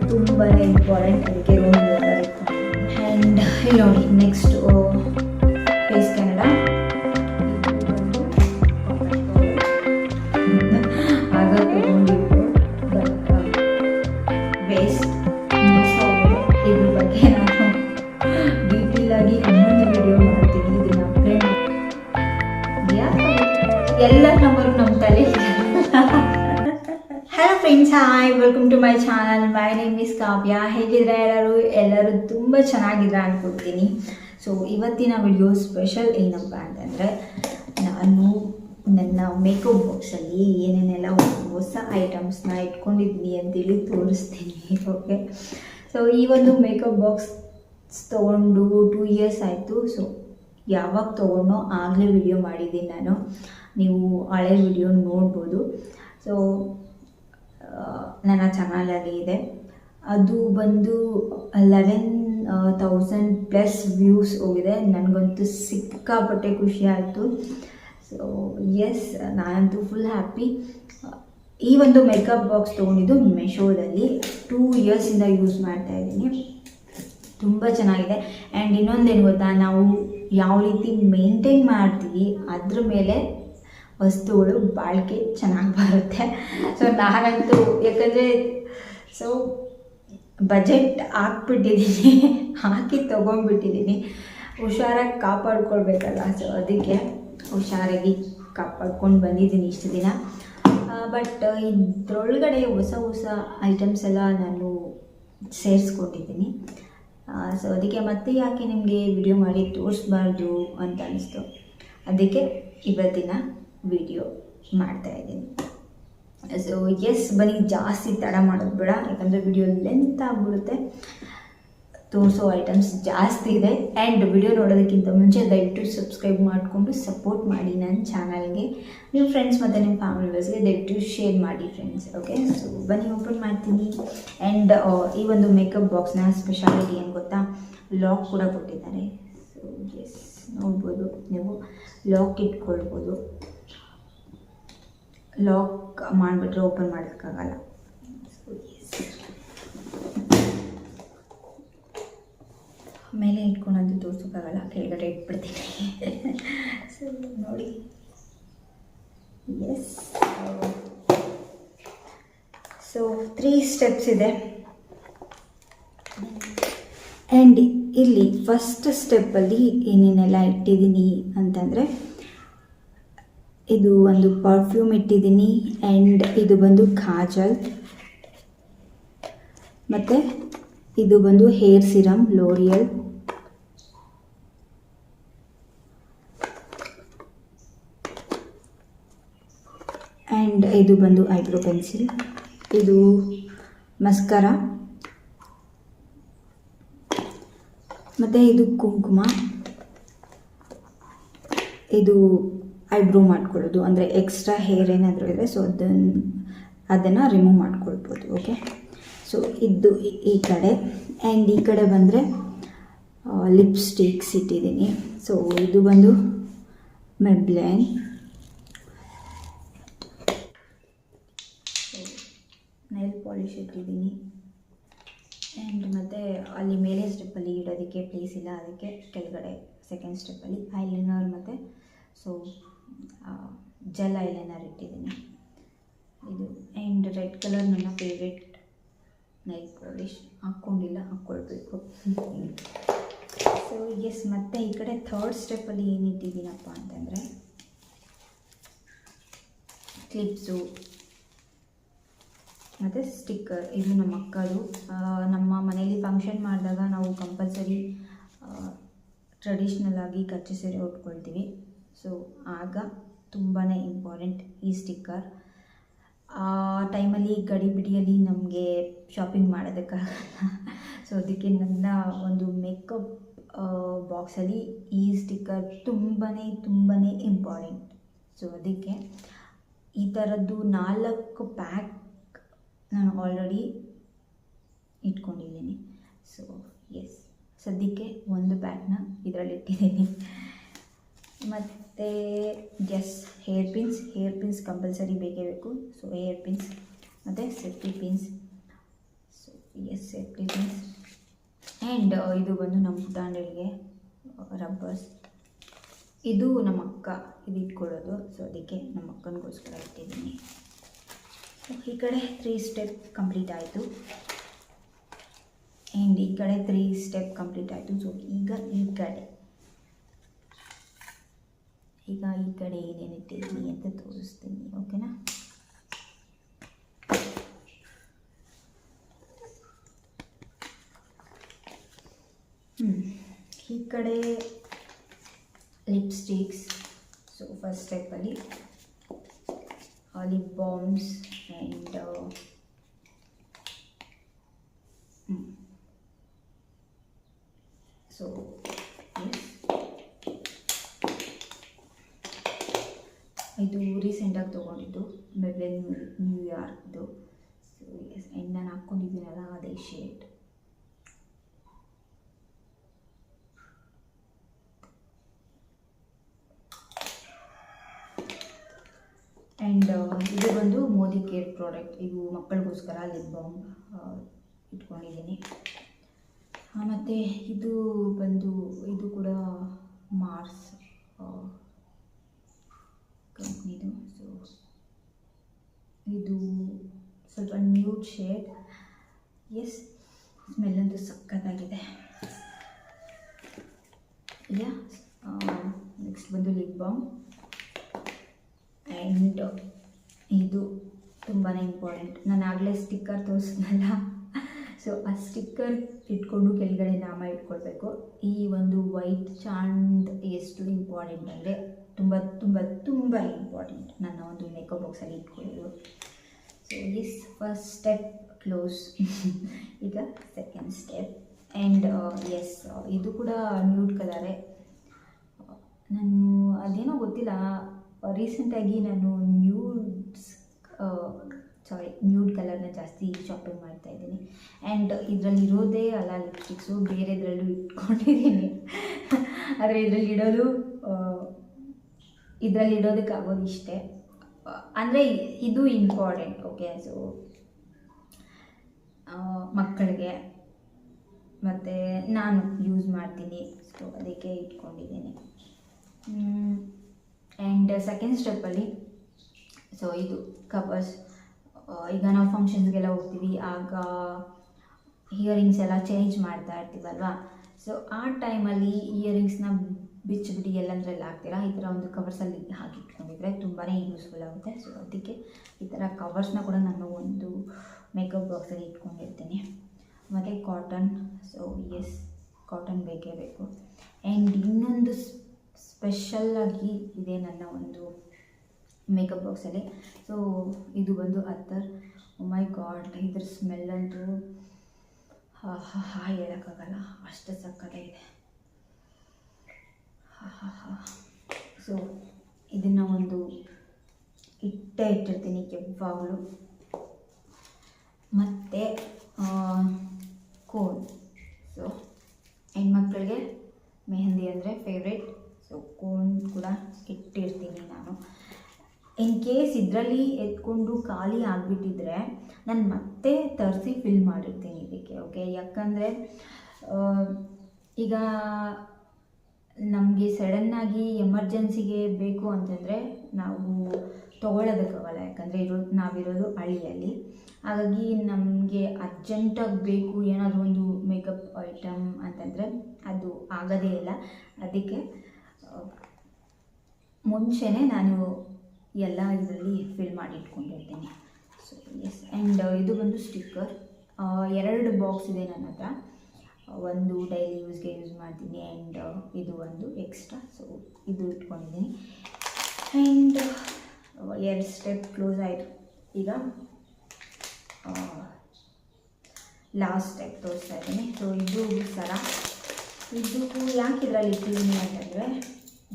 ತುಂಬಾ ಇಂಪಾರ್ಟೆಂಟ್, ಅದಕ್ಕೆ room water and ಇಲ್ಲಿ ನೋಡಿ ನೆಕ್ಸ್ಟ್ ಫೇಸ್ ಕೆನಡ ಆಗ ತಗೊಂಡಿದ್ದು, ಬಟ್ ವೇಸ್ಟ್ ಇದ್ರ ಬಗ್ಗೆ ನಾನು ಡೀಟೇಲ್ ಆಗಿ ಇನ್ನೊಂದು ವಿಡಿಯೋ ಮಾಡ್ತೀನಿ. ಇದನ್ನ ಅಪ್ಲೈ ಎಲ್ಲ ನಂಬರ್ ನಮ್ಮ ತಲೆ. Hello friends, hi, welcome to my channel. My name is Kavya. ಹೇಗಿದ್ರೆ ಎಲ್ಲರೂ ತುಂಬ ಚೆನ್ನಾಗಿದ್ರೆ ಅನ್ಕೊಳ್ತೀನಿ. ಸೊ ಇವತ್ತಿನ ವಿಡಿಯೋ ಸ್ಪೆಷಲ್ ಏನಪ್ಪ ಅಂತಂದರೆ, ನಾನು ನನ್ನ ಮೇಕಪ್ ಬಾಕ್ಸಲ್ಲಿ ಏನೇನೆಲ್ಲ ಹೊಸ ಐಟಮ್ಸ್ನ ಇಟ್ಕೊಂಡಿದ್ದೀನಿ ಅಂತೇಳಿ ತೋರಿಸ್ತೀನಿ. ಓಕೆ, ಸೊ ಈ ಒಂದು ಮೇಕಪ್ ಬಾಕ್ಸ್ ತೊಗೊಂಡು 2 years ಆಯಿತು. ಸೊ ಯಾವಾಗ ತೊಗೊಂಡೋ ಆಗಲೇ ವಿಡಿಯೋ ಮಾಡಿದ್ದೀನಿ ನಾನು, ನೀವು ಹಳೆ ವಿಡಿಯೋ ನೋಡ್ಬೋದು. ಸೊ ನನ್ನ ಚಾನಲಲ್ಲಿ ಇದೆ, ಅದು ಬಂದು 11,000+ ವ್ಯೂಸ್ ಹೋಗಿದೆ. ನನಗಂತೂ ಸಿಕ್ಕಾಪಟ್ಟೆ ಖುಷಿ ಆಯಿತು. ಸೊ ಎಸ್, ನಾನಂತೂ ಫುಲ್ ಹ್ಯಾಪಿ. ಈ ಒಂದು ಮೇಕಪ್ ಬಾಕ್ಸ್ ತೊಗೊಂಡಿದ್ದು ಮೆಶೋದಲ್ಲಿ 2 yearsಯಿಂದ ಯೂಸ್ ಮಾಡ್ತಾಯಿದ್ದೀನಿ. ತುಂಬ ಚೆನ್ನಾಗಿದೆ. ಆ್ಯಂಡ್ ಇನ್ನೊಂದೇನು ಗೊತ್ತಾ, ನಾವು ಯಾವ ರೀತಿ ಮೇಂಟೈನ್ ಮಾಡ್ತೀವಿ ಅದ್ರ ಮೇಲೆ ವಸ್ತುಗಳು ಬಾಳಿಕೆ ಚೆನ್ನಾಗಿ ಬರುತ್ತೆ. ಸೊ ನಾನಂತೂ ಯಾಕಂದರೆ ಬಜೆಟ್ ಹಾಕ್ಬಿಟ್ಟಿದ್ದೀನಿ, ಹಾಕಿ ತೊಗೊಂಡ್ಬಿಟ್ಟಿದ್ದೀನಿ. ಹುಷಾರಾಗಿ ಕಾಪಾಡ್ಕೊಳ್ಬೇಕಲ್ಲ, ಸೊ ಅದಕ್ಕೆ ಹುಷಾರಾಗಿ ಕಾಪಾಡ್ಕೊಂಡು ಬಂದಿದ್ದೀನಿ ಇಷ್ಟು ದಿನ. ಬಟ್ ಇದ್ರೊಳಗಡೆ ಹೊಸ ಐಟಮ್ಸ್ ಎಲ್ಲ ನಾನು ಸೇರಿಸ್ಕೊಂಡಿದ್ದೀನಿ. ಸೊ ಅದಕ್ಕೆ ಮತ್ತೆ ಯಾಕೆ ನಿಮಗೆ ವಿಡಿಯೋ ಮಾಡಿ ತೋರಿಸ್ಬಾರ್ದು ಅಂತ ಅನಿಸ್ತು, ಅದಕ್ಕೆ ಇವತ್ತಿನ ವಿಡಿಯೋ ಮಾಡ್ತಾಯಿದ್ದೀನಿ. ಸೊ ಎಸ್, ಬನ್ನಿ, ಜಾಸ್ತಿ ತಡ ಮಾಡೋದು ಬೇಡ, ಯಾಕಂದರೆ ವಿಡಿಯೋ ಲೆಂತ್ ಆಗಿಬಿಡುತ್ತೆ. ತೋರಿಸೋ ಐಟಮ್ಸ್ ಜಾಸ್ತಿ ಇದೆ. ಆ್ಯಂಡ್ ವಿಡಿಯೋ ನೋಡೋದಕ್ಕಿಂತ ಮುಂಚೆ ದಯವಿಟ್ಟು ಸಬ್ಸ್ಕ್ರೈಬ್ ಮಾಡಿಕೊಂಡು ಸಪೋರ್ಟ್ ಮಾಡಿ ನನ್ನ ಚಾನಲ್ಗೆ. ನಿಮ್ಮ ಫ್ರೆಂಡ್ಸ್ ಮತ್ತು ನಿಮ್ಮ ಫ್ಯಾಮಿಲಿ ಮೆಂಬರ್ಸ್ಗೆ ದಯವಿಟ್ಟು ಶೇರ್ ಮಾಡಿ ಫ್ರೆಂಡ್ಸ್. ಓಕೆ, ಸೊ ಬನ್ನಿ ಓಪನ್ ಮಾಡ್ತೀನಿ. ಆ್ಯಂಡ್ ಈ ಒಂದು ಮೇಕಪ್ ಬಾಕ್ಸ್ನ ಸ್ಪೆಷಾಲಿಟಿ ಏನು ಗೊತ್ತಾ, ಲಾಕ್ ಕೂಡ ಕೊಟ್ಟಿದ್ದಾರೆ. ಸೊ ಎಸ್, ನೋಡ್ಬೋದು ನೀವು, ಲಾಕ್ ಇಟ್ಕೊಳ್ಬೋದು. ಲಾಕ್ ಮಾಡಿಬಿಟ್ರೆ ಓಪನ್ ಮಾಡೋಕ್ಕಾಗಲ್ಲ. ಸೊ ಎಸ್, ಮೇಲೆ ಇಟ್ಕೊಳೋದು ತೋರ್ಸೋಕ್ಕಾಗಲ್ಲ, ಕೆಳಗಡೆ ಇಟ್ಬಿಡ್ತೀನಿ. ಸೊ ನೋಡಿ, ಎಸ್. ಸೊ 3 steps ಇದೆ. ಆ್ಯಂಡ್ ಇಲ್ಲಿ ಫಸ್ಟ್ ಸ್ಟೆಪ್ಪಲ್ಲಿ ಏನೇನೆಲ್ಲ ಇಟ್ಟಿದ್ದೀನಿ ಅಂತಂದರೆ, ಇದು ಒಂದು ಪರ್ಫ್ಯೂಮ್ ಇಟ್ಟಿದ್ದೀನಿ. ಆ್ಯಂಡ್ ಇದು ಬಂದು ಕಾಜಲ್, ಮತ್ತು ಇದು ಬಂದು ಹೇರ್ ಸಿರಮ್ ಲೋರಿಯಲ್. ಆ್ಯಂಡ್ ಇದು ಬಂದು ಐಬ್ರೋ ಪೆನ್ಸಿಲ್, ಇದು ಮಸ್ಕರ, ಮತ್ತು ಇದು ಕುಂಕುಮ, ಇದು ಐಬ್ರೋ ಮಾಡ್ಕೊಳ್ಳೋದು, ಅಂದರೆ ಎಕ್ಸ್ಟ್ರಾ ಹೇರ್ ಏನಾದರೂ ಇದೆ ಸೊ ಅದನ್ನು ರಿಮೂವ್ ಮಾಡ್ಕೊಳ್ಬೋದು. ಓಕೆ, ಸೊ ಇದು ಈ ಕಡೆ. ಆ್ಯಂಡ್ ಈ ಕಡೆ ಬಂದರೆ ಲಿಪ್ಸ್ಟಿಕ್ಸ್ ಇಟ್ಟಿದ್ದೀನಿ. ಸೊ ಇದು ಬಂದು ಮೆಬ್ಲೈನ್, ನೈಲ್ ಪಾಲಿಶ್ ಇಟ್ಟಿದ್ದೀನಿ. ಆ್ಯಂಡ್ ಮತ್ತು ಅಲ್ಲಿ ಮೇಲೆ ಸ್ಟೆಪ್ಪಲ್ಲಿ ಇಡೋದಕ್ಕೆ ಪ್ಲೇಸ್ ಇಲ್ಲ, ಅದಕ್ಕೆ ಕೆಳಗಡೆ ಸೆಕೆಂಡ್ ಸ್ಟೆಪ್ಪಲ್ಲಿ ಐಲೈನರ್ ಮತ್ತು ಸೊ ಜೆಲ್ ಐಲೈನರ್ ಇಟ್ಟಿದ್ದೀನಿ ಇದು. ಆ್ಯಂಡ್ ರೆಡ್ ಕಲರ್ ನನ್ನ ಫೇವ್ರೆಟ್ ನೈಲ್ ಪಾಲಿಶ್, ಹಾಕ್ಕೊಂಡಿಲ್ಲ, ಹಾಕ್ಕೊಳ್ಬೇಕು. ಸೊ ಎಸ್, ಮತ್ತು ಈ ಕಡೆ ಥರ್ಡ್ ಸ್ಟೆಪ್ಪಲ್ಲಿ ಏನು ಇಟ್ಟಿದ್ದೀನಪ್ಪ ಅಂತಂದರೆ ಕ್ಲಿಪ್ಸು ಮತ್ತು ಸ್ಟಿಕ್ಕರ್. ಇದು ನಮ್ಮ ಅಕ್ಕದು. ನಮ್ಮ ಮನೇಲಿ ಫಂಕ್ಷನ್ ಮಾಡಿದಾಗ ನಾವು ಕಂಪಲ್ಸರಿ ಟ್ರೆಡಿಷ್ನಲ್ ಆಗಿ ಕಚ್ಚೆ ಸೀರೆ ಉಟ್ಕೊಳ್ತೀವಿ. ಸೊ ಆಗ ತುಂಬಾ ಇಂಪಾರ್ಟೆಂಟ್ ಈ ಸ್ಟಿಕ್ಕರ್. ಆ ಟೈಮಲ್ಲಿ ಗಡಿಬಿಡಿಯಲ್ಲಿ ನಮಗೆ ಶಾಪಿಂಗ್ ಮಾಡೋದಕ್ಕಾಗಲ್ಲ. ಸೊ ಅದಕ್ಕೆ ನನ್ನ ಒಂದು ಮೇಕಪ್ ಬಾಕ್ಸಲ್ಲಿ ಈ ಸ್ಟಿಕ್ಕರ್ ತುಂಬಾ ಇಂಪಾರ್ಟೆಂಟ್. ಸೊ ಅದಕ್ಕೆ ಈ ಥರದ್ದು 4 ಪ್ಯಾಕ್ ನಾನು ಆಲ್ರೆಡಿ ಇಟ್ಕೊಂಡಿದ್ದೀನಿ. ಸೊ ಎಸ್, ಸದ್ಯಕ್ಕೆ ಒಂದು ಪ್ಯಾಕ್ನ ಇದರಲ್ಲಿ ಇಟ್ಟಿದ್ದೀನಿ. ಮತ್ತು ಹೇರ್ ಪಿನ್ಸ್ ಕಂಪಲ್ಸರಿ ಬೇಕೇ ಬೇಕು. ಸೊ ಹೇರ್ ಪಿನ್ಸ್ ಮತ್ತು safety pins. So safety pins. And ಇದು ಬಂದು ನಮ್ಮ ಪುಟಾಣಿಗೆ ರಬ್ಬರ್ಸ್. ಇದು ನಮ್ಮ ಅಕ್ಕ ಇದು ಇಟ್ಕೊಳ್ಳೋದು. ಸೊ ಅದಕ್ಕೆ ನಮ್ಮ ಅಕ್ಕನಿಗೋಸ್ಕರ ಇಟ್ಟಿದ್ದೀನಿ. ಈ ಕಡೆ 3 ಸ್ಟೆಪ್ ಕಂಪ್ಲೀಟ್ ಆಯಿತು. ಆ್ಯಂಡ್ ಈ ಕಡೆ 3 ಸ್ಟೆಪ್ ಕಂಪ್ಲೀಟ್ ಆಯಿತು. ಸೊ ಈಗ ಈ ಕಡೆ ಏನೇನು ಇಟ್ಟಿದ್ದೀನಿ ಅಂತ ತೋರಿಸ್ತೀನಿ, ಓಕೆನಾ? ಈ ಕಡೆ ಲಿಪ್ಸ್ಟಿಕ್ಸ್. ಸೊ ಫಸ್ಟ್ ಸ್ಟೆಪ್ಪಲ್ಲಿ ಲಿಪ್ ಬಾಮ್ಸ್ ಆ್ಯಂಡ್ ಸೊ ಇದು ರೀಸೆಂಟಾಗಿ ತೊಗೊಂಡಿದ್ದು ಮೆಬ್ಲಿನ್ ನ್ಯೂಯಾರ್ಕ್ದು. ಸೊ ಆ್ಯಂಡ್ ನಾನು ಹಾಕ್ಕೊಂಡಿದ್ದೀನಲ್ಲ ಅದೇ ಶೇಡ್. ಆ್ಯಂಡ್ ಇದು ಬಂದು ಮೋದಿ ಕೇರ್ ಪ್ರಾಡಕ್ಟ್. ಇದು ಮಕ್ಕಳಿಗೋಸ್ಕರ ಲಿಪ್ ಬಾಮ್ ಇಟ್ಕೊಂಡಿದ್ದೀನಿ. ಮತ್ತು ಇದು ಬಂದು ಇದು ಕೂಡ ಮಾರ್ಸ್ ಕಂಪ್ನಿದು. ಸೊ ಇದು ಸ್ವಲ್ಪ ನ್ಯೂಡ್ ಶೇಡ್. ಎಸ್, ಸ್ಮೆಲ್ಲಂತೂ ಸಖತ್ತಾಗಿದೆ. ನೆಕ್ಸ್ಟ್ ಬಂದು ಲಿಪ್ ಬಾಮ್. ಆ್ಯಂಡ್ ಇದು ತುಂಬಾ ಇಂಪಾರ್ಟೆಂಟ್. ನಾನು ಆಗಲೇ ಸ್ಟಿಕ್ಕರ್ ತೋರಿಸಿದ್ನಲ್ಲ, ಸೊ ಆ ಸ್ಟಿಕ್ಕರ್ ಇಟ್ಕೊಂಡು ಕೆಳಗಡೆ ನಾಮ ಇಟ್ಕೊಳ್ಬೇಕು. ಈ ಒಂದು ವೈಟ್ ಚಾಂಡ್ ಎಷ್ಟು ಇಂಪಾರ್ಟೆಂಟ್ ಅಂದರೆ ತುಂಬ ತುಂಬ ತುಂಬ ಇಂಪಾರ್ಟೆಂಟ್. ನನ್ನ ಒಂದು ಮೇಕಪ್ ಬಾಕ್ಸಲ್ಲಿ ಇಟ್ಕೊಳ್ಳೋದು. So yes, first step close. ಈಗ ಸೆಕೆಂಡ್ ಸ್ಟೆಪ್. ಆ್ಯಂಡ್ ಎಸ್, ಇದು ಕೂಡ ನ್ಯೂಡ್ ಕಲರೇ. ನಾನು ಅದೇನೋ ಗೊತ್ತಿಲ್ಲ, ರೀಸೆಂಟಾಗಿ ನಾನು ನ್ಯೂಡ್ ಕಲರ್ನ ಜಾಸ್ತಿ ಶಾಪಿಂಗ್ ಮಾಡ್ತಾಯಿದ್ದೀನಿ. ಆ್ಯಂಡ್ ಇದರಲ್ಲಿರೋದೇ ಅಲ್ಲ ಲಿಪ್ಸ್ಟಿಕ್ಸು, ಬೇರೆದ್ರಲ್ಲೂ ಇಟ್ಕೊಂಡಿದ್ದೀನಿ. ಆದರೆ ಇದರಲ್ಲಿಡೋದಕ್ಕಾಗೋದು ಇಷ್ಟೇ. ಅಂದರೆ ಇದು ಇಂಪಾರ್ಟೆಂಟ್, ಓಕೆ? ಸೊ ಮಕ್ಕಳಿಗೆ ಮತ್ತು ನಾನು ಯೂಸ್ ಮಾಡ್ತೀನಿ. ಸೊ ಅದಕ್ಕೆ ಇಟ್ಕೊಂಡಿದ್ದೀನಿ. ಆ್ಯಂಡ್ ಸೆಕೆಂಡ್ ಸ್ಟೆಪ್ಪಲ್ಲಿ ಸೊ ಇದು ಕವರ್ಸ್. ಈಗ ನಾವು ಫಂಕ್ಷನ್ಸ್ಗೆಲ್ಲ ಹೋಗ್ತೀವಿ, ಆಗ ಇಯರಿಂಗ್ಸ್ ಎಲ್ಲ ಚೇಂಜ್ ಮಾಡ್ತಾ ಇರ್ತೀವಲ್ವ. ಸೊ ಆ ಟೈಮಲ್ಲಿ ಇಯರಿಂಗ್ಸ್ನ ಬಿಚ್ಚಿಬಿಟ್ಟು ಎಲ್ಲಂದ್ರಲ್ಲಿ ಹಾಕ್ತೀರಾ, ಈ ಥರ ಒಂದು ಕವರ್ಸಲ್ಲಿ ಹಾಕಿಟ್ಕೊಂಡಿದ್ರೆ ತುಂಬಾ ಯೂಸ್ಫುಲ್ ಆಗುತ್ತೆ. ಸೊ ಅದಕ್ಕೆ ಈ ಥರ ಕವರ್ಸ್ನ ಕೂಡ ನಾನು ಒಂದು ಮೇಕಪ್ ಬಾಕ್ಸಲ್ಲಿ ಇಟ್ಕೊಂಡಿರ್ತೀನಿ. ಮತ್ತು ಕಾಟನ್. ಸೊ ಎಸ್, ಕಾಟನ್ ಬೇಕೇ ಬೇಕು. ಆ್ಯಂಡ್ ಇನ್ನೊಂದು ಸ್ಪೆಷಲ್ಲಾಗಿ ಇದೆ ನನ್ನ ಒಂದು ಮೇಕಪ್ ಬಾಕ್ಸಲ್ಲಿ. ಸೊ ಇದು ಬಂದು ಅತ್ತರ್. ಓ ಮೈ ಗಾಡ್, ಇದ್ರ ಸ್ಮೆಲ್ಲಂತೂ ಹೇಳೋಕ್ಕಾಗಲ್ಲ, ಅಷ್ಟು ಸಕ್ಕತ್ತಾಗಿದೆ. ಸೊ ಇದನ್ನು ಒಂದು ಇಟ್ಟಿರ್ತೀನಿ ಯಾವಾಗಲೂ. ಮತ್ತು ಕೋನ್. ಸೊ ಹೆಣ್ಮಕ್ಳಿಗೆ ಮೆಹಂದಿ ಅಂದರೆ ಫೇವ್ರೇಟ್. ಸೊ ಕೋನ್ ಕೂಡ ಇಟ್ಟಿರ್ತೀನಿ ನಾನು. ಇನ್ ಕೇಸ್ ಇದರಲ್ಲಿ ಎತ್ಕೊಂಡು ಖಾಲಿ ಆಗಿಬಿಟ್ಟಿದ್ರೆ ನಾನು ಮತ್ತೆ ತರಿಸಿ ಫಿಲ್ ಮಾಡಿರ್ತೀನಿ ಇದಕ್ಕೆ, ಓಕೆ? ಯಾಕಂದರೆ ಈಗ ನಮಗೆ ಸಡನ್ನಾಗಿ ಎಮರ್ಜೆನ್ಸಿಗೆ ಬೇಕು ಅಂತಂದರೆ ನಾವು ತೊಗೊಳ್ಳೋದಕ್ಕಾಗಲ್ಲ, ಯಾಕಂದರೆ ನಾವಿರೋದು ಹಳ್ಳಿಯಲ್ಲಿ. ಹಾಗಾಗಿ ನಮಗೆ ಅರ್ಜೆಂಟಾಗಿ ಬೇಕು ಏನಾದರೂ ಒಂದು ಮೇಕಪ್ ಐಟಮ್ ಅಂತಂದರೆ ಅದು ಆಗೋದೇ ಇಲ್ಲ. ಅದಕ್ಕೆ ಮುಂಚೆನೇ ನಾನು ಎಲ್ಲ ಇದರಲ್ಲಿ ಫಿಲ್ ಮಾಡಿ ಇಟ್ಕೊಂಡಿರ್ತೀನಿ. So yes. ಆ್ಯಂಡ್ ಇದು ಬಂದು ಸ್ಟಿಕ್ಕರ್. 2 ಬಾಕ್ಸ್ ಇದೆ ನನ್ನ ಹತ್ರ. ಒಂದು ಡೈಲಿ ಯೂಸ್ಗೆ ಯೂಸ್ ಮಾಡ್ತೀನಿ, ಆ್ಯಂಡ್ ಇದು ಒಂದು ಎಕ್ಸ್ಟ್ರಾ. ಸೊ ಇದು ಇಟ್ಕೊಂಡಿದ್ದೀನಿ. ಆ್ಯಂಡ್ 2 ಸ್ಟೆಪ್ ಕ್ಲೋಸ್ ಆಯಿತು. ಈಗ ಲಾಸ್ಟ್ ಸ್ಟೆಪ್ ತೋರಿಸ್ತಾ ಇದ್ದೀನಿ. ಸೊ ಇದು ಸರ. ಇದು ಯಾಕೆ ಇದರಲ್ಲಿ ಇಟ್ಟಿದ್ದೀನಿ ಅಂತಂದರೆ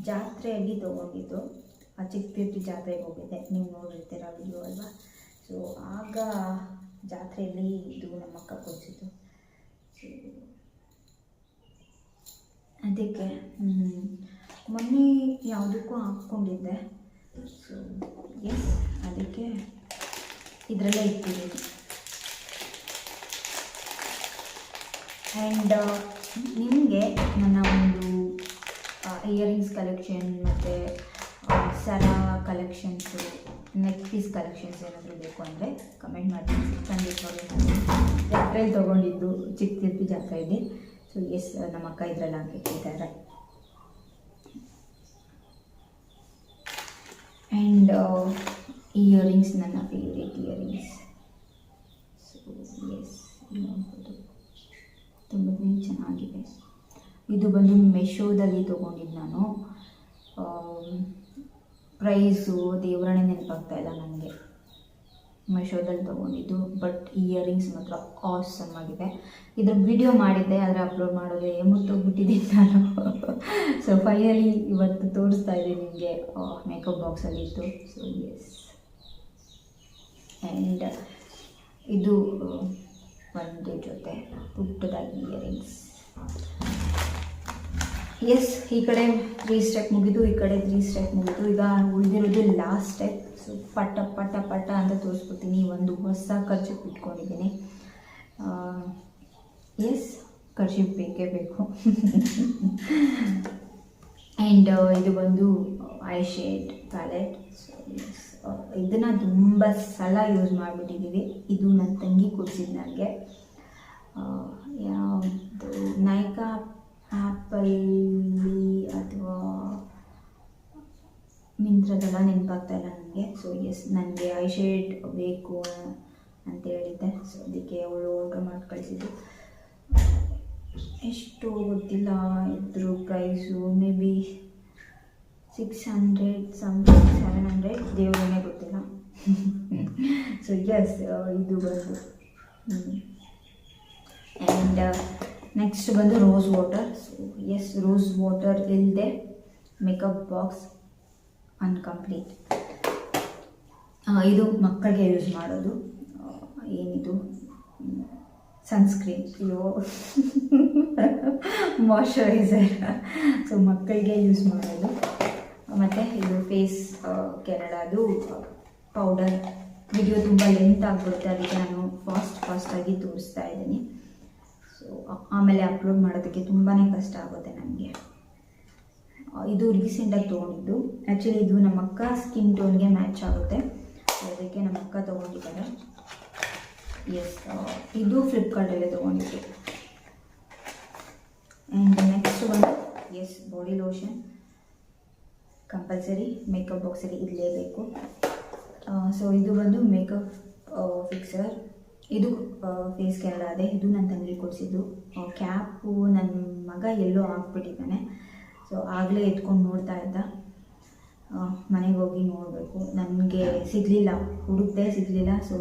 ಜಾತ್ರೆಯಲ್ಲಿ ತೊಗೊಂಡಿದ್ದು, ಚಿಕ್ಕ ತಿರುಪತಿ ಜಾತ್ರೆಗೆ ಹೋಗಿದ್ದೆ, ನೀವು ನೋಡಿರ್ತೀರ ವಿಡಿಯೋ ಅಲ್ವಾ. ಸೊ ಆಗ ಜಾತ್ರೆಯಲ್ಲಿ ಇದು ನಮ್ಮ ಅಕ್ಕ ಕೊಡಿಸಿದ್ದು. ಸೊ ಅದಕ್ಕೆ ಮೊನ್ನೆ ಯಾವುದಕ್ಕೂ ಹಾಕ್ಕೊಂಡಿದ್ದೆ. ಸೊ ಎಸ್, ಅದಕ್ಕೆ ಇದರಲ್ಲೇ ಇಟ್ಟಿದ್ದೀನಿ. ಆ್ಯಂಡ್ ನಿಮಗೆ ನನ್ನ ಒಂದು ಇಯರಿಂಗ್ಸ್ ಕಲೆಕ್ಷನ್ ಮತ್ತು ಸರ ಕಲೆಕ್ಷನ್ಸು, ನೆಕ್ ಪೀಸ್ ಕಲೆಕ್ಷನ್ಸ್ ಏನಾದರೂ ಬೇಕು ಅಂದರೆ ಕಮೆಂಟ್ ಮಾಡ್ತೀನಿ. ಖಂಡಿತವಾಗ್ಲೂ ಜಾತ್ರೆಯಲ್ಲಿ ತೊಗೊಂಡಿದ್ದು, ಚಿಕ್ಕ ತಿರುಪತಿ ಜಾತ್ರೆಯಲ್ಲಿ. ಸೊ ಎಸ್, ನಮ್ಮ ಅಕ್ಕ ಇದರಲ್ಲಿ ಹಾಕಿಟ್ಟಿದ್ದಾರೆ. ಆ್ಯಂಡ್ ಇಯರಿಂಗ್ಸ್, ನನ್ನ ಫೇವ್ರೇಟ್ ಇಯರಿಂಗ್ಸ್. ಸೊ ಎಸ್, ನೋಡ್ಬೋದು ತುಂಬ ಚೆನ್ನಾಗಿದೆ. ಇದು ಬಂದು ಮೆಶೋದಲ್ಲಿ ತೊಗೊಂಡಿದ್ದು ನಾನು. ಪ್ರೈಸು ದೇವರನ್ನೇ ನೆನಪಾಗ್ತಾ ಇಲ್ಲ ನನಗೆ. ಮೆಶೋದಲ್ಲಿ ತೊಗೊಂಡಿದ್ದು, ಬಟ್ ಇಯರಿಂಗ್ಸ್ ಮಾತ್ರ ಆಸಮ್ ಆಗಿದೆ. ಇದ್ರ ವಿಡಿಯೋ ಮಾಡಿದ್ದೆ, ಆದರೆ ಅಪ್ಲೋಡ್ ಮಾಡೋದೇ ಮುಟ್ಟೋಗ್ಬಿಟ್ಟಿದ್ದೀನಿ ನಾನು. ಸೊ ಫೈನಲಿ ಇವತ್ತು ತೋರಿಸ್ತಾ ಇದ್ದೀನಿ ನಿಮಗೆ. ಮೇಕಪ್ ಬಾಕ್ಸಲ್ಲಿ ಇತ್ತು. ಸೊ ಎಸ್, ಆ್ಯಂಡ್ ಇದು ಒಂದು ಜೊತೆ ಪುಟ್ಟದಾಗಿ ಇಯರಿಂಗ್ಸ್. ಎಸ್, ಈ ಕಡೆ 3 ಸ್ಟೆಪ್ ಮುಗಿದು, ಈ ಕಡೆ 3 ಸ್ಟೆಪ್ ಮುಗಿದು. ಈಗ ಉಳಿದಿರೋದು ಲಾಸ್ಟ್ ಸ್ಟೆಪ್. ಸೊ ಪಟ್ಟ ಪಟ್ಟ ಪಟ್ಟ ಅಂತ ತೋರಿಸ್ಬಿಡ್ತೀನಿ. ಒಂದು ಹೊಸ ಖರ್ಚಿಗೆ ಇಟ್ಕೊಂಡಿದ್ದೀನಿ. ಎಸ್, ಖರ್ಚಿಗೆ ಬೇಕೇ ಬೇಕು. ಆ್ಯಂಡ್ ಇದು ಬಂದು eye shade palette. So yes, ಇದನ್ನು ತುಂಬ ಸಲ ಯೂಸ್ ಮಾಡಿಬಿಟ್ಟಿದ್ದೀವಿ. ಇದು ನನ್ನ ತಂಗಿ ಕೊಡಿಸಿದ್ದು ನನಗೆ. ಯಾವುದು ನೈಕಾ ಆ್ಯಪಲ್ಲಿ ಅಥವಾ ಮಿಂತ್ರದೆಲ್ಲ ನೆನಪಾಗ್ತಾ ಇಲ್ಲ ನನಗೆ. ಸೊ ಎಸ್, ನನಗೆ ಐ ಶೇಡ್ ಬೇಕು ಅಂತ ಹೇಳಿದ್ದೆ. ಸೊ ಅದಕ್ಕೆ ಅವಳು ಆರ್ಡರ್ ಮಾಡಿ ಕಳಿಸಿದ್ದು. ಎಷ್ಟು ಗೊತ್ತಿಲ್ಲ ಇದ್ರ ಪ್ರೈಸು, ಮೇ ಬಿ 600 ಸಮಥಿಂಗ್, 700, ದೇವರೇ ಗೊತ್ತಿಲ್ಲ. ಸೊ ಎಸ್, ಇದು ಬಂದು. ಆ್ಯಂಡ್ ನೆಕ್ಸ್ಟ್ ಬಂದು rose water. So yes, rose water ಇಲ್ಲದೆ ಮೇಕಪ್ ಬಾಕ್ಸ್ ಅನ್ಕಂಪ್ಲೀಟ್. ಇದು ಮಕ್ಕಳಿಗೆ ಯೂಸ್ ಮಾಡೋದು. ಏನಿದು, ಸನ್ಸ್ಕ್ರೀನ್, ಅಯ್ಯೋ ಮಾಯ್ಶ್ಚರೈಸರ್. ಸೊ ಮಕ್ಕಳಿಗೆ ಯೂಸ್ ಮಾಡೋದು. ಮತ್ತು ಇದು ಫೇಸ್ ಕೆನಡಾದು ಪೌಡರ್. ವಿಡಿಯೋ ತುಂಬ ಲೆಂತ್ ಆಗಿಬಿಡುತ್ತೆ, ಅದಕ್ಕೆ ನಾನು ಫಾಸ್ಟಾಗಿ ತೋರಿಸ್ತಾ ಇದ್ದೀನಿ. ಸೊ ಆಮೇಲೆ ಅಪ್ಲೋಡ್ ಮಾಡೋದಕ್ಕೆ ತುಂಬಾ ಕಷ್ಟ ಆಗುತ್ತೆ ನನಗೆ. ಇದು ರೀಸೆಂಟಾಗಿ ತೊಗೊಂಡಿದ್ದು. ಆ್ಯಕ್ಚುಲಿ ಇದು ನಮ್ಮ ಅಕ್ಕ ಸ್ಕಿನ್ ಟೋನ್ಗೆ ಮ್ಯಾಚ್ ಆಗುತ್ತೆ, ಅದಕ್ಕೆ ನಮ್ಮ ಅಕ್ಕ ತೊಗೊಂಡಿದ್ದಾರೆ. ಎಸ್, ಇದು ಫ್ಲಿಪ್ಕಾರ್ಟಲ್ಲೇ ತೊಗೊಂಡಿದ್ದು. ಆ್ಯಂಡ್ ನೆಕ್ಸ್ಟ್ ಬಂದು yes, body lotion compulsory makeup ಬಾಕ್ಸಲ್ಲಿ ಇರಲೇಬೇಕು. ಸೊ ಇದು ಬಂದು ಮೇಕಪ್ ಫಿಕ್ಸರ್. ಇದು ಫೇಸ್ ಕೆನಡಾ ಅದೇ. ಇದು ನನ್ನ ತಂಗಿ ಕೊಡಿಸಿದ್ದು. ಕ್ಯಾಪು ನನ್ನ ಮಗ ಎಲ್ಲೋ ಹಾಕ್ಬಿಟ್ಟಿದ್ದಾನೆ. ಸೊ ಆಗಲೇ ಎತ್ಕೊಂಡು ನೋಡ್ತಾ ಇದ್ದ. ಮನೆಗೆ ಹೋಗಿ ನೋಡಬೇಕು. ನನಗೆ ಸಿಗಲಿಲ್ಲ, ಹುಡುಕ್ದೆ ಸಿಗಲಿಲ್ಲ. ಸೊ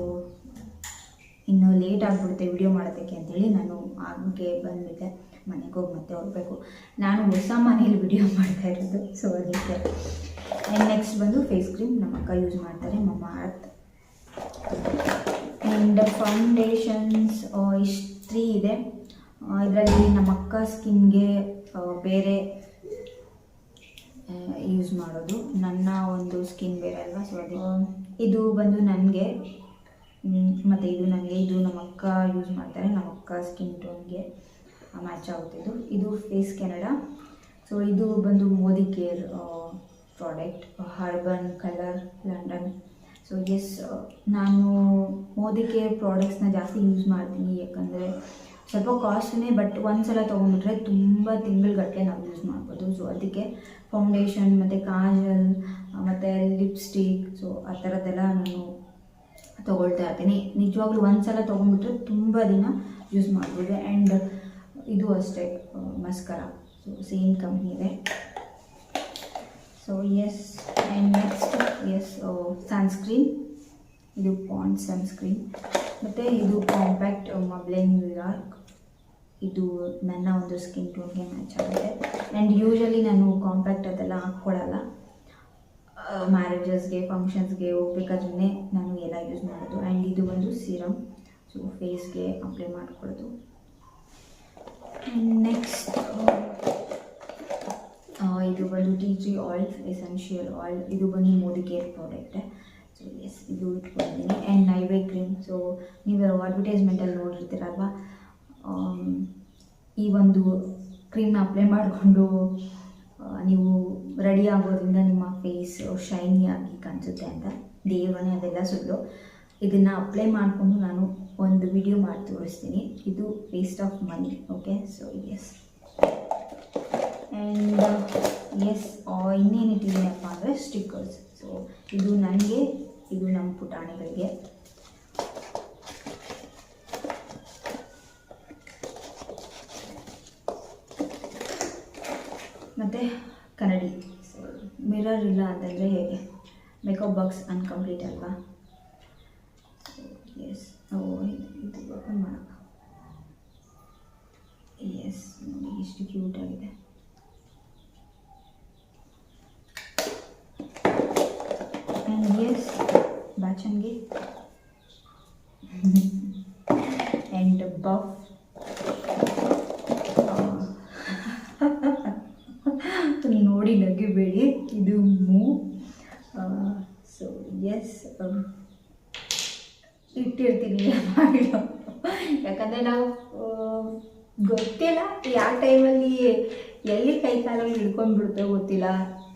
ಇನ್ನು ಲೇಟ್ ಆಗಿಬಿಡುತ್ತೆ ವಿಡಿಯೋ ಮಾಡೋದಕ್ಕೆ ಅಂತೇಳಿ ನಾನು ಹಾಗೆ ಬಂದುಬಿಟ್ಟೆ. ಮನೆಗೆ ಹೋಗಿ ಮತ್ತೆ ಹೋಗಬೇಕು. ನಾನು ಹೊಸ ಮನೇಲಿ ವಿಡಿಯೋ ಮಾಡ್ತಾ ಇರೋದು. ಸೊ ಅದಕ್ಕೆ. ಆ್ಯಂಡ್ ನೆಕ್ಸ್ಟ್ ಬಂದು ಫೇಸ್ ಕ್ರೀಮ್ ನಮ್ಮ ಅಕ್ಕ ಯೂಸ್ ಮಾಡ್ತಾರೆ, ಮಮ್ಮಾ ಅರ್ತ್. ಆ್ಯಂಡ್ ಫೌಂಡೇಶನ್ಸ್ ಇಷ್ಟು 3 ಇದೆ. ಇದರಲ್ಲಿ ನಮ್ಮ ಅಕ್ಕ ಸ್ಕಿನ್ಗೆ ಬೇರೆ ಯೂಸ್ ಮಾಡೋದು, ನನ್ನ ಒಂದು ಸ್ಕಿನ್ ಬೇರೆ ಅಲ್ವಾ. ಸೊ ಅದು ಇದು ಬಂದು ನನಗೆ, ಮತ್ತು ಇದು ನನಗೆ. ಇದು ನಮ್ಮ ಅಕ್ಕ ಯೂಸ್ ಮಾಡ್ತಾರೆ, ನಮ್ಮ ಅಕ್ಕ ಸ್ಕಿನ್ ಟೋನ್ಗೆ ಮ್ಯಾಚ್ ಆಗುತ್ತಿದ್ದು. ಇದು ಫೇಸ್ ಕೆನಡಾ. ಸೊ ಇದು ಬಂದು Modi care product, urban colour London. So yes, ನಾನು ಮೋದಿ ಕೇರ್ ಪ್ರಾಡಕ್ಟ್ಸ್ನ ಜಾಸ್ತಿ ಯೂಸ್ ಮಾಡ್ತೀನಿ, ಯಾಕಂದರೆ ಸ್ವಲ್ಪ ಕಾಸ್ಟ್ಲಿನೇ, ಬಟ್ ಒಂದು ಸಲ ತೊಗೊಂಡ್ಬಿಟ್ರೆ ತುಂಬ ತಿಂಗಳುಗಟ್ಟಲೆ ನಾವು ಯೂಸ್ ಮಾಡ್ಬೋದು. ಸೊ ಅದಕ್ಕೆ ಫೌಂಡೇಶನ್ ಮತ್ತು ಕಾಜಲ್ ಮತ್ತು ಲಿಪ್ಸ್ಟಿಕ್, ಸೊ ಆ ಥರದ್ದೆಲ್ಲ ನಾನು ತೊಗೊಳ್ತಾ ಇರ್ತೀನಿ. ನಿಜವಾಗ್ಲೂ ಒಂದು ಸಲ ತೊಗೊಂಡ್ಬಿಟ್ರೆ ತುಂಬ ದಿನ ಯೂಸ್ ಮಾಡ್ಬೋದು. ಆ್ಯಂಡ್ ಇದು ಅಷ್ಟೇ, ಮಸ್ಕರ. ಸೊ ಸೇಮ್ ಕಂಪ್ನಿ ಇದೆ. So yes, and next yes, sunscreen. ಇದು ಪಾಂಡ್ಸ್ ಸನ್ಸ್ಕ್ರೀನ್. ಮತ್ತು ಇದು ಕಾಂಪ್ಯಾಕ್ಟ್ ಮಬ್ಲಿನ್ ನ್ಯೂಯಾರ್ಕ್. ಇದು ನನ್ನ ಒಂದು ಸ್ಕಿನ್ ಟೋನ್ಗೆ ಮ್ಯಾಚ್ ಆಗುತ್ತೆ. ಆ್ಯಂಡ್ ಯೂಶಲಿ ನಾನು ಕಾಂಪ್ಯಾಕ್ಟ್ ಅದೆಲ್ಲ ಹಾಕ್ಕೊಳ್ಳಲ್ಲ. ಮ್ಯಾರೇಜಸ್ಗೆ ಫಂಕ್ಷನ್ಸ್ಗೆ ಹೋಗ್ಬೇಕಾದ್ರೆ ನಾನು ಎಲ್ಲ ಯೂಸ್ ಮಾಡೋದು. ಆ್ಯಂಡ್ ಇದು ಒಂದು ಸೀರಮ್, ಸೊ ಫೇಸ್ಗೆ ಅಪ್ಲೈ ಮಾಡ್ಕೊಳ್ಳೋದು. ಆ್ಯಂಡ್ ನೆಕ್ಸ್ಟ್ ಇದು ಬಂದು tea tree oil, essential oil. ಇದು ಬಂದು Modi care product. So yes, ಇದು ಇಟ್ಕೊಂಡಿದ್ದೀನಿ. And ನೈವೇ cream. ಸೊ ನೀವು ಅಡ್ವರ್ಟೈಸ್ಮೆಂಟಲ್ಲಿ ನೋಡಿರ್ತೀರಲ್ವ, ಈ ಒಂದು ಕ್ರೀಮ್ನ ಅಪ್ಲೈ ಮಾಡಿಕೊಂಡು ನೀವು ರೆಡಿ ಆಗೋದ್ರಿಂದ ನಿಮ್ಮ ಫೇಸ್ ಶೈನಿಯಾಗಿ ಕಾಣಿಸುತ್ತೆ ಅಂತ. ದೇವನೇ ಅದೆಲ್ಲ ಸುಳ್ಳು. ಇದನ್ನು ಅಪ್ಲೈ ಮಾಡಿಕೊಂಡು ನಾನು ಒಂದು ವಿಡಿಯೋ ಮಾಡಿ ತೋರಿಸ್ತೀನಿ. ಇದು waste of money. Okay, so yes. And yes, ಇನ್ನೇನಿಟ್ಟಿದ್ದೀನಪ್ಪ ಅಂದರೆ ಸ್ಟಿಕ್ಕರ್ಸ್. ಸೊ ಇದು ನನಗೆ, ಇದು ನಮ್ಮ ಪುಟಾಣಿಗಳಿಗೆ. ಮತ್ತು ಕನ್ನಡಿ. ಸೊ ಮಿರರ್ ಇಲ್ಲ ಅಂತಂದರೆ ಹೇಗೆ, ಮೇಕಪ್ ಬಾಕ್ಸ್ ಅನ್ಕಂಪ್ಲೀಟ್ ಅಲ್ವಾ. ಎಸ್, ಇದು ಓಪನ್ ಮಾಡೋಣ. ಎಸ್, ನೋಡಿ ಎಷ್ಟು ಕ್ಯೂಟಾಗಿದೆ. ಆ್ಯಂಡ್ ಎಸ್, ಬಾಚನ್ಗೆ ಆ್ಯಂಡ್ ಬಫ್. ನೋಡಿ ನಗಿಬೇಡಿ, ಇದು ಮೂವ್. ಸೊ ಎಸ್, ಇಟ್ಟಿರ್ತೀನಿ ಮಾಡಲು. ಯಾಕಂದರೆ ನಾವು ಗೊತ್ತಿಲ್ಲ ಯಾವ ಟೈಮಲ್ಲಿ ಎಲ್ಲಿ ಕೈ ಕಾಲಲ್ಲಿ ಹಿಡ್ಕೊಂಡ್ಬಿಡ್ತೋ ಗೊತ್ತಿಲ್ಲ.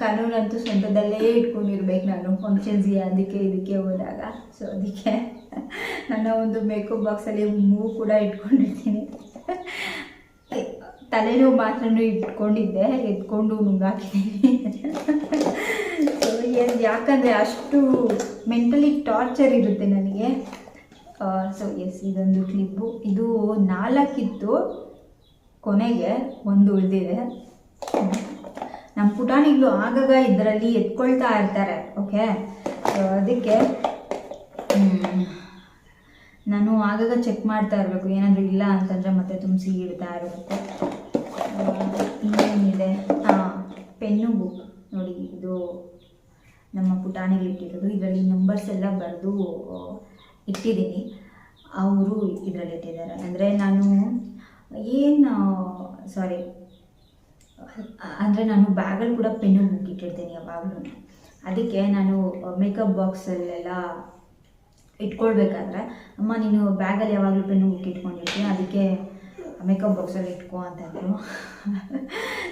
ಕಾನೂನಂತೂ ಸ್ವಂತದಲ್ಲೇ ಇಟ್ಕೊಂಡಿರ್ಬೇಕು ನಾನು ಫಂಕ್ಷನ್ಸ್ಗೆ, ಅದಕ್ಕೆ ಇದಕ್ಕೆ ಹೋದಾಗ. ಸೊ ಅದಕ್ಕೆ ನನ್ನ ಒಂದು ಮೇಕಪ್ ಬಾಕ್ಸಲ್ಲಿ ಮೂವ್ ಕೂಡ ಇಟ್ಕೊಂಡಿರ್ತೀನಿ. ತಲೆನೋವು ಮಾತ್ರನೂ ಇಟ್ಕೊಂಡಿದ್ದೆ, ಎತ್ಕೊಂಡು ನುಂಗಾಕಿದ್ದೀನಿ. ಸೊ ಯಾಕಂದರೆ ಅಷ್ಟು ಮೆಂಟಲಿ ಟಾರ್ಚರ್ ಇರುತ್ತೆ ನನಗೆ. ಸೊ ಎಸ್, ಇದೊಂದು ಕ್ಲಿಪ್ಪು. ಇದು 4 ಇತ್ತು, ಕೊನೆಗೆ 1 ಉಳಿದಿದೆ. ನಮ್ಮ ಪುಟಾಣಿಗಳು ಆಗಾಗ ಇದರಲ್ಲಿ ಎತ್ಕೊಳ್ತಾ ಇರ್ತಾರೆ. ಓಕೆ, ಸೊ ಅದಕ್ಕೆ ನಾನು ಆಗಾಗ ಚೆಕ್ ಮಾಡ್ತಾ ಇರಬೇಕು. ಏನಾದರೂ ಇಲ್ಲ ಅಂತಂದರೆ ಮತ್ತೆ ತುಂಬಿಸಿ ಇಡ್ತಾ ಇರುತ್ತೆ. ಇನ್ನೇನಿದೆ, ಪೆನ್ನು ಬುಕ್ ನೋಡಿ, ಇದು ನಮ್ಮ ಪುಟಾಣಿಗಳು ಇಟ್ಟಿರೋದು. ಇದರಲ್ಲಿ ನಂಬರ್ಸ್ ಎಲ್ಲ ಬರೆದು ಇಟ್ಟಿದ್ದೀನಿ. ಅವರು ಇದರಲ್ಲಿ ಇಟ್ಟಿದ್ದಾರೆ. ಅಂದರೆ ನಾನು ನಾನು ಬ್ಯಾಗಲ್ಲಿ ಕೂಡ ಪೆನ್ನು ಬುಕ್ ಇಟ್ಟಿರ್ತೀನಿ ಯಾವಾಗಲೂ. ಅದಕ್ಕೆ ನಾನು ಮೇಕಪ್ ಬಾಕ್ಸಲ್ಲೆಲ್ಲ ಇಟ್ಕೊಳ್ಬೇಕಾದ್ರೆ, ಅಮ್ಮ ನೀನು ಬ್ಯಾಗಲ್ಲಿ ಯಾವಾಗಲೂ ಪೆನ್ನು ಬುಕ್ ಇಟ್ಕೊಂಡಿರ್ತೀನಿ, ಅದಕ್ಕೆ ಮೇಕಪ್ ಬಾಕ್ಸಲ್ಲಿ ಇಟ್ಕೋ ಅಂತಂದರು.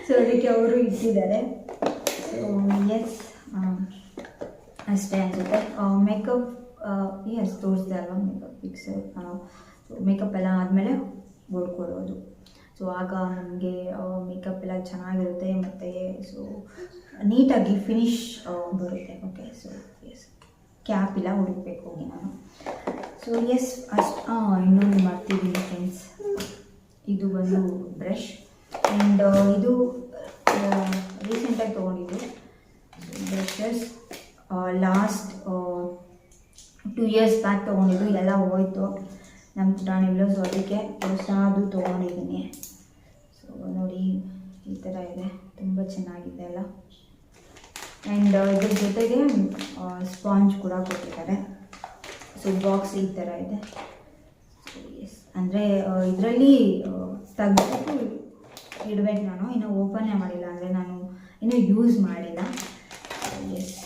ಸೊ ಅದಕ್ಕೆ ಅವರು ಇಟ್ಟಿದ್ದಾರೆ. ಸೊ ಎಸ್, ಅಷ್ಟೇ ಅನಿಸುತ್ತೆ. ಮೇಕಪ್ ಎಸ್ ತೋರಿಸಿದೆ ಅಲ್ವಾ, ಮೇಕಪ್ ಫಿಕ್ಸರ್. ಸೊ ಮೇಕಪ್ ಎಲ್ಲ ಆದಮೇಲೆ ಓಡ್ಕೊಳ್ಳೋದು. ಸೊ ಆಗ ನಮಗೆ ಮೇಕಪ್ ಎಲ್ಲ ಚೆನ್ನಾಗಿರುತ್ತೆ ಮತ್ತು ಸೊ ನೀಟಾಗಿ ಫಿನಿಶ್ ಬರುತ್ತೆ. ಓಕೆ, ಸೊ ಎಸ್, ಕ್ಯಾಪ್ ಇಲ್ಲ ಹುಡುಕಬೇಕು ಹೋಗಿ ನಾನು. ಸೊ ಎಸ್, ಅಷ್ಟು ಇನ್ನೊಂದು ಮಾಡ್ತಿದ್ದೀನಿ ಫ್ರೆಂಡ್ಸ್. ಇದು ಬಂದು ಬ್ರಷ್. ಆ್ಯಂಡ್ ಇದು ರೀಸೆಂಟಾಗಿ ತೊಗೊಂಡಿದ್ದು ಬ್ರಷಸ್. ಲಾಸ್ಟ್ 2 years ಬ್ಯಾಕ್ ತೊಗೊಂಡಿದ್ದು, ಎಲ್ಲ ಹೋಯ್ತು ನಮ್ಮ ಪುಟಾಣಿಗಳು. ಸೊ ಅದಕ್ಕೆ ಹೊಸದು ತೊಗೊಂಡಿದ್ದೀನಿ. ಸೊ ನೋಡಿ ಈ ಥರ ಇದೆ, ತುಂಬ ಚೆನ್ನಾಗಿದೆ ಅಲ್ಲ. ಆ್ಯಂಡ್ ಇದ್ರ ಜೊತೆಗೆ ಸ್ಪಾಂಜ್ ಕೂಡ ಕೊಟ್ಟಿದ್ದಾರೆ. ಸೊ ಬಾಕ್ಸ್ ಈ ಥರ ಇದೆ. ಸೊ ಎಸ್, ಅಂದರೆ ಇದರಲ್ಲಿ ತೆಗೆದು ಇಡಬೇಕು ನಾನು. ಇನ್ನೂ ಓಪನ್ನೇ ಮಾಡಿಲ್ಲ, ಅಂದರೆ ನಾನು ಇನ್ನೂ ಯೂಸ್ ಮಾಡಿಲ್ಲ. ಎಸ್,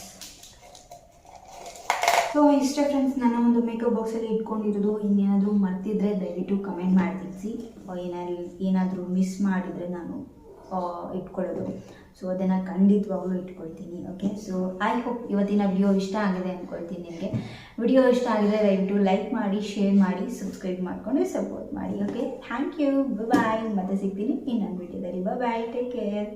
ಸೊ ಇಷ್ಟೇ ಫ್ರೆಂಡ್ಸ್ ನನ್ನ ಒಂದು ಮೇಕಪ್ ಬಾಕ್ಸಲ್ಲಿ ಇಟ್ಕೊಂಡಿರೋದು. ಇನ್ನೇನಾದರೂ ಮರ್ತಿದ್ರೆ ದಯವಿಟ್ಟು ಕಮೆಂಟ್ ಮಾಡಿ ತಿಳಿಸಿ. ಏನಾದರೂ ಮಿಸ್ ಮಾಡಿದರೆ ನಾನು ಇಟ್ಕೊಳ್ಳೋದು. ಸೊ ಅದನ್ನು ಖಂಡಿತವಾಗ್ಲೂ ಇಟ್ಕೊಳ್ತೀನಿ. ಓಕೆ, ಸೊ ಐ ಹೋಪ್ ಇವತ್ತಿನ ವಿಡಿಯೋ ಇಷ್ಟ ಆಗಿದೆ ಅಂದ್ಕೊಳ್ತೀನಿ. ನಿಮಗೆ ವಿಡಿಯೋ ಇಷ್ಟ ಆಗಿದ್ರೆ ದಯವಿಟ್ಟು ಲೈಕ್ ಮಾಡಿ, ಶೇರ್ ಮಾಡಿ, ಸಬ್ಸ್ಕ್ರೈಬ್ ಮಾಡಿಕೊಂಡು ಸಪೋರ್ಟ್ ಮಾಡಿ. ಓಕೆ, ಥ್ಯಾಂಕ್ ಯು, ಬಾಯ್. ಮತ್ತೆ ಸಿಗ್ತೀನಿ ಇನ್ನೊಂದು ವಿಡಿಯೋದಲ್ಲಿ. ಬಾಯ್, ಟೇಕ್ ಕೇರ್.